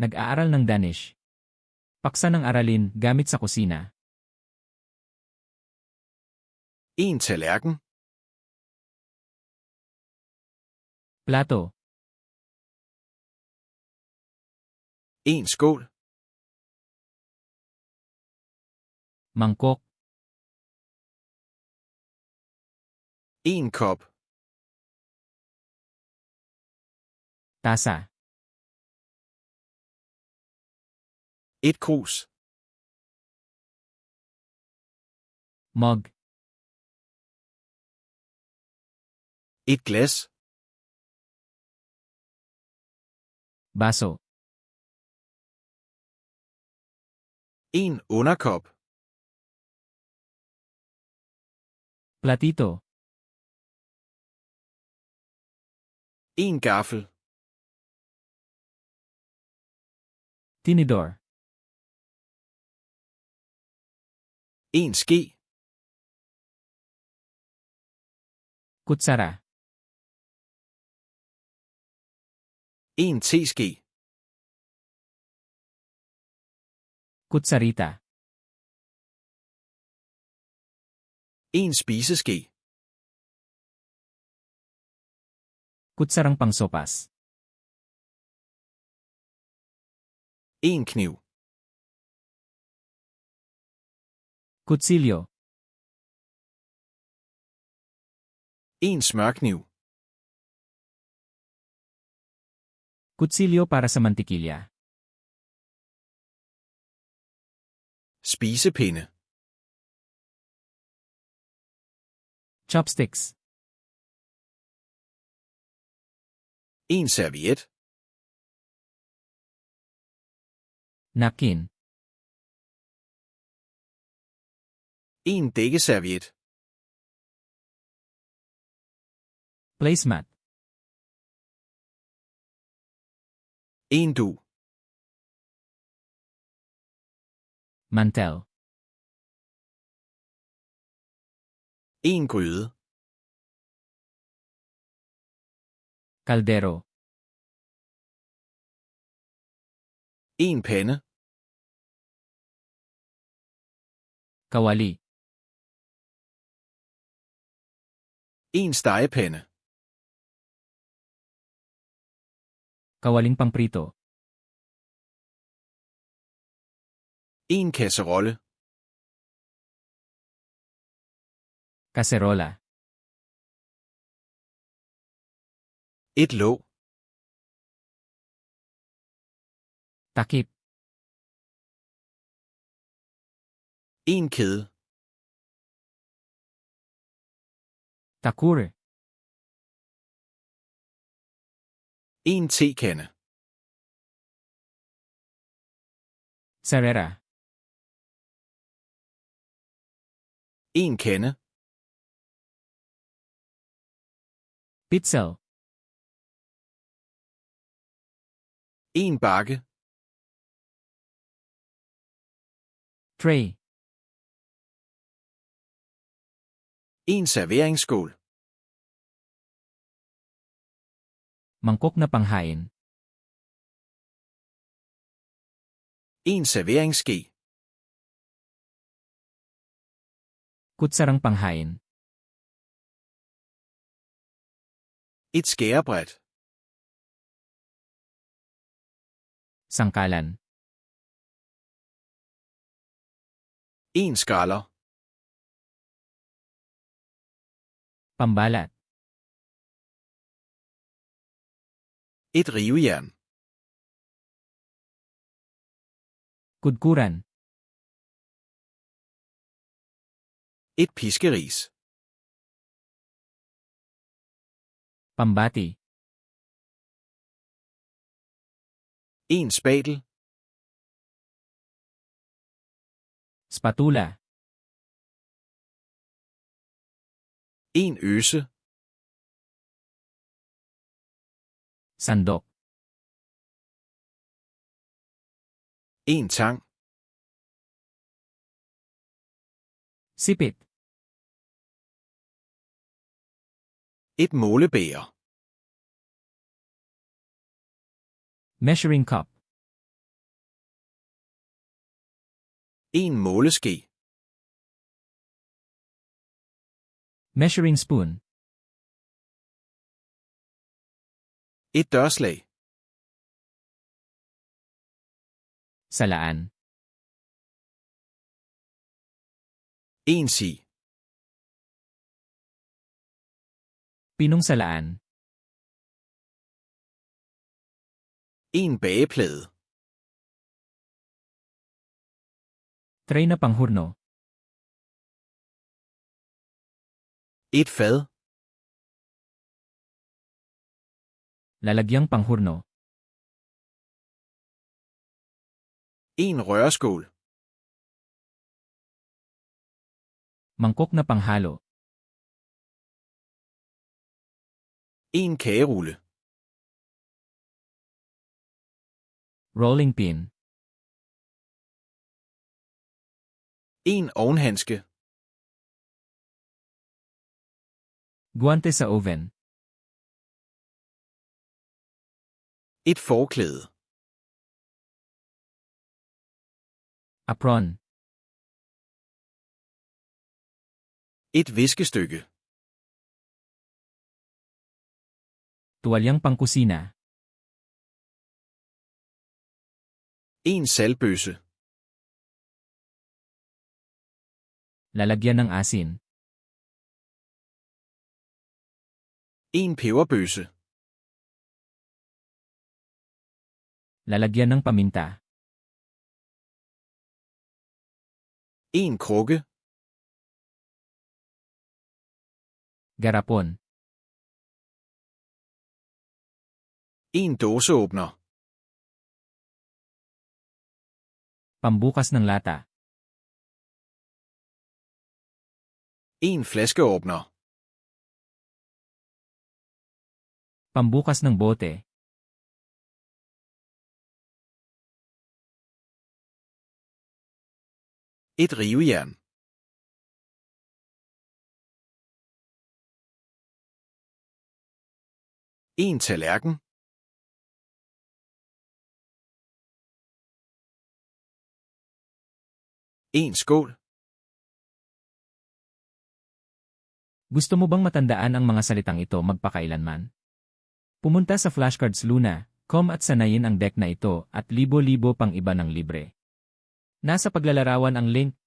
Nag-aaral ng Danish. Paksa ng aralin gamit sa kusina. En tallerken. Plato. En skål. Mangkok. En kop. Tasa. Et krus. Mug. Et glas. Baso. En underkop. Platito. En gaffel. Tinidor. En ske. Kutsara. En teske. Kutsarita. En spiseske. Kutsarang pangsopas. En kniv. Kutsilyo. En smørkniv. Kutsilyo para sa mantikilya. Spisepinde. Chopsticks. En serviet. Napkin. En dækkeserviet. Placemat. En du. Mantel. En gryde. Kaldero. En pande. Kawali. En stegepande. Kawaling pangprito. En kasserolle. Kaserola. Et låg. Takip. En kæde. Takure. En tekande. Serera. En kande. Pitzel. En bakke. Tray. En serveringsskål. Mangkok na panghain. En serveringsske. Kutsarang panghain. Et skærebræt. Sangkalan. En skralder. Pambalat. Et rivejern. Kudkuran. Et piskeris. Pambati. En spatel. Spatula. En øse. Sandok. En tang. Sipit. Et målebæger. Measuring cup. En måleske. Measuring spoon. Et dørslag. Salaan. En si. Pinong salaan. En bageplade. Tray na panghurno. Et fad. Lalagyang panghurno. En rørskål. Mangkok na panghalo. En kagerulle. Rolling pin. En ovnhandske. Guante sa oven. Et forklæde. Apron. Et viskestykke. Tuwalyang pangkusina. En saltbøsse. Lalagyan ng asin. En peberbøsse. Lalagyan ng paminta. En krukke. Garapon. En dåseåbner. Pambukas ng lata. En flaskeåbner. Pambukas ng bote. Et rivejern. En tallerken. En skål. Gusto mo bang matandaan ang mga salitang ito magpakailanman? Pumunta sa FlashcardsLuna.com at sanayin ang deck na ito at libo-libo pang iba ng libre. Nasa paglalarawan ang link.